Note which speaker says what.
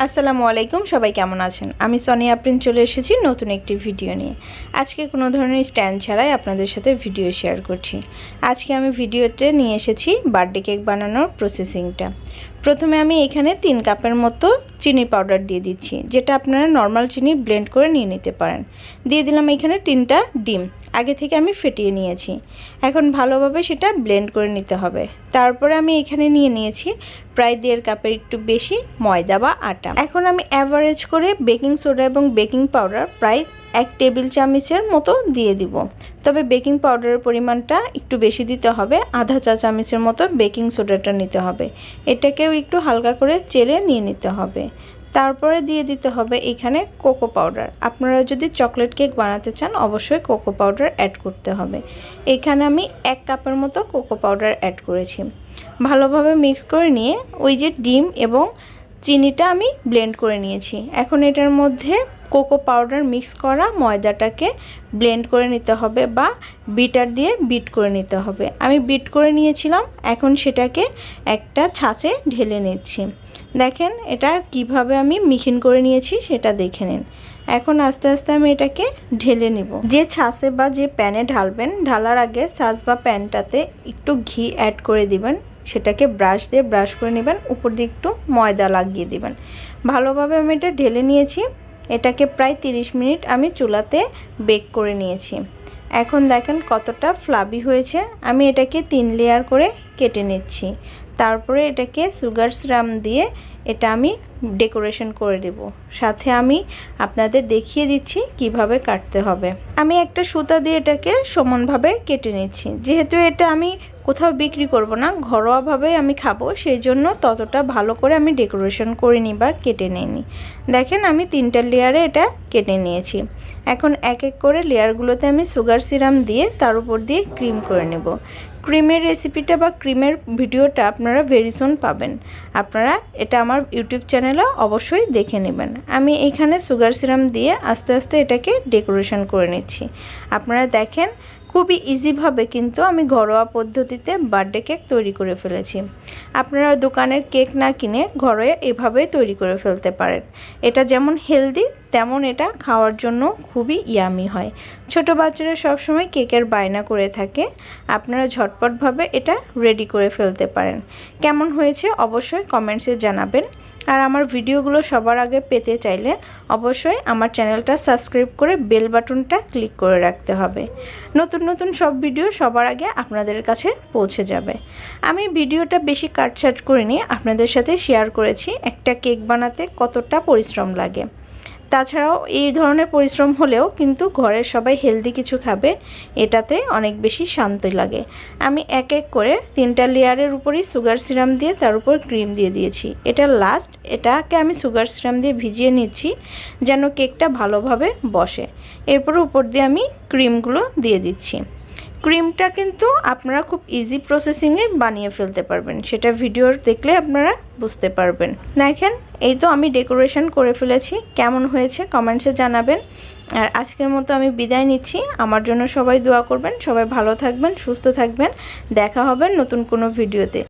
Speaker 1: আসসালামু আলাইকুম, সবাই কেমন আছেন? আমি সোনিয়া আফরিন চলে এসেছি নতুন একটি ভিডিও নিয়ে। আজকে কোনো ধরনের স্ট্যান্ড ছাড়াই আপনাদের সাথে ভিডিও শেয়ার করছি। আজকে আমি ভিডিওতে নিয়ে এসেছি বার্থডে কেক বানানোর প্রসেসিংটা। প্রথমে আমি এখানে 3 কাপের মতো চিনি পাউডার দিয়ে দিচ্ছি, যেটা আপনারা নর্মাল চিনি ব্লেন্ড করে নিয়ে নিতে পারেন। দিয়ে দিলাম এখানে 3টা ডিম, আগে থেকে আমি ফেটিয়ে নিয়েছি। এখন ভালোভাবে সেটা ব্লেন্ড করে নিতে হবে। তারপরে আমি এখানে নিয়ে নিয়েছি প্রায় 1.5 কাপের একটু বেশি ময়দা বা আটা। এখন আমি অ্যাভারেজ করে বেকিং সোডা এবং বেকিং পাউডার প্রায় 1 টেবিল চামচের মতো দিয়ে দিব। তবে বেকিং পাউডারের পরিমাণটা একটু বেশি দিতে হবে, আধা চা চামচের মতো বেকিং সোডাটা নিতে হবে। এটাকেও একটু হালকা করে চেলে নিয়ে নিতে হবে। তারপরে দিয়ে দিতে হবে এখানে কোকো পাউডার। আপনারা যদি চকলেট কেক বানাতে চান অবশ্যই কোকো পাউডার অ্যাড করতে হবে। এখানে আমি 1 কাপের মতো কোকো পাউডার অ্যাড করেছি। ভালোভাবে মিক্স করে নিয়ে ওই যে ডিম এবং চিনিটা আমি ব্লেন্ড করে নিয়েছি। এখন এটার মধ্যে কোকো পাউডার মিক্স করা ময়দাটাকে ব্লেন্ড করে নিতে হবে বা বিটার দিয়ে বিট করে নিতে হবে। আমি বিট করে নিয়েছিলাম, এখন সেটাকে একটা ছাঁচে ঢেলে নিচ্ছি। দেখেন এটা কিভাবে আমি মিহিন করে নিয়েছি সেটা দেখে নিন। এখন আস্তে আস্তে আমি এটাকে ঢেলে নিব। যে ছাঁচে বা যে প্যানে ঢালবেন, ঢালার আগে ছাঁচ বা প্যানটাতে একটু ঘি অ্যাড করে দিবেন। সেটাকে ব্রাশ দিয়ে ব্রাশ করে নেবেন, উপর দিয়ে একটু ময়দা লাগিয়ে দিবেন। ভালোভাবে আমি এটা ঢেলে নিয়েছি। এটাকে প্রায় 30 মিনিট আমি চুলাতে বেক করে নিয়েছি। এখন দেখেন কতটা ফ্লাবি হয়েছে। আমি এটাকে 3 লেয়ার করে কেটে নিচ্ছি। তারপরে এটাকে সুগার সিরাপ দিয়ে এটা আমি ডেকোরেশন করে দেব। সাথে আমি আপনাদের দেখিয়ে দিচ্ছি কিভাবে কাটতে হবে। আমি একটা সুতা দিয়ে এটাকে সমানভাবে কেটে নিচ্ছি। যেহেতু এটা আমি কোথাও বিক্রি করব না, ঘরোয়াভাবে আমি খাবো, সেই জন্য ততটা ভালো করে আমি ডেকোরেশন করিনি বা কেটে নিইনি। দেখেন আমি 3টা লেয়ারে এটা কেটে নিয়েছি। এখন এক এক করে লেয়ারগুলোতে আমি সুগার সিরাপ দিয়ে তার উপর দিয়ে ক্রিম করে নেব। ক্রিমের রেসিপিটা বা ক্রিমের ভিডিওটা আপনারা ভেরি সুন পাবেন। আপনারা এটা আমার ইউটিউব চ্যানেলে অবশ্যই দেখে নেবেন। আমি এখানে সুগার সিরাপ দিয়ে আস্তে আস্তে এটাকে ডেকোরেশন করে নিচ্ছি। আপনারা দেখেন খুবই ইজিভাবে কিন্তু আমি ঘরোয়া পদ্ধতিতে বার্থডে কেক তৈরি করে ফেলেছি। আপনারা দোকানের কেক না কিনে ঘরে এভাবেই তৈরি করে ফেলতে পারেন। এটা যেমন হেলদি, তেমন এটা খাওয়ার জন্য খুবই ইয়ামি হয়। ছোট বাচ্চারা সবসময় কেকের বায়না করে থাকে। আপনারা ঝটপটভাবে এটা রেডি করে ফেলতে পারেন। কেমন হয়েছে অবশ্যই কমেন্টসে জানাবেন। আর আমার ভিডিওগুলো সবার আগে পেতে চাইলে অবশ্যই আমার চ্যানেলটা সাবস্ক্রাইব করে বেল বাটনটা ক্লিক করে রাখতে হবে। নতুন নতুন সব ভিডিও সবার আগে আপনাদের কাছে পৌঁছে যাবে। আমি ভিডিওটা বেশি কাটছাট করিনি, আপনাদের সাথে শেয়ার করেছি একটা কেক বানাতে কতটা পরিশ্রম লাগে। তাছাড়াও এই ধরনের পরিশ্রম হলেও কিন্তু ঘরের সবাই হেলদি কিছু খাবে, এটাতে অনেক বেশি শান্তি লাগে। আমি এক এক করে 3টা লেয়ারের উপরই সুগার সিরাপ দিয়ে তার উপর ক্রিম দিয়ে দিয়েছি। এটা লাস্ট, এটাকে আমি সুগার সিরাপ দিয়ে ভিজিয়ে নিচ্ছি যেন কেকটা ভালোভাবে বসে। এরপর উপর দিয়ে আমি ক্রিমগুলো দিয়ে দিচ্ছি। ক্রিমটা কিন্তু আপনারা খুব ইজি প্রসেসিংয়ে বানিয়ে ফেলতে পারবেন, সেটা ভিডিও দেখলে আপনারা বুঝতে পারবেন। দেখেন এই তো আমি ডেকোরেশন করে ফেলেছি। কেমন হয়েছে কমেন্টসে জানাবেন। আর আজকের মতো আমি বিদায় নিচ্ছি। আমার জন্য সবাই দোয়া করবেন। সবাই ভালো থাকবেন, সুস্থ থাকবেন। দেখা হবে নতুন কোনো ভিডিওতে।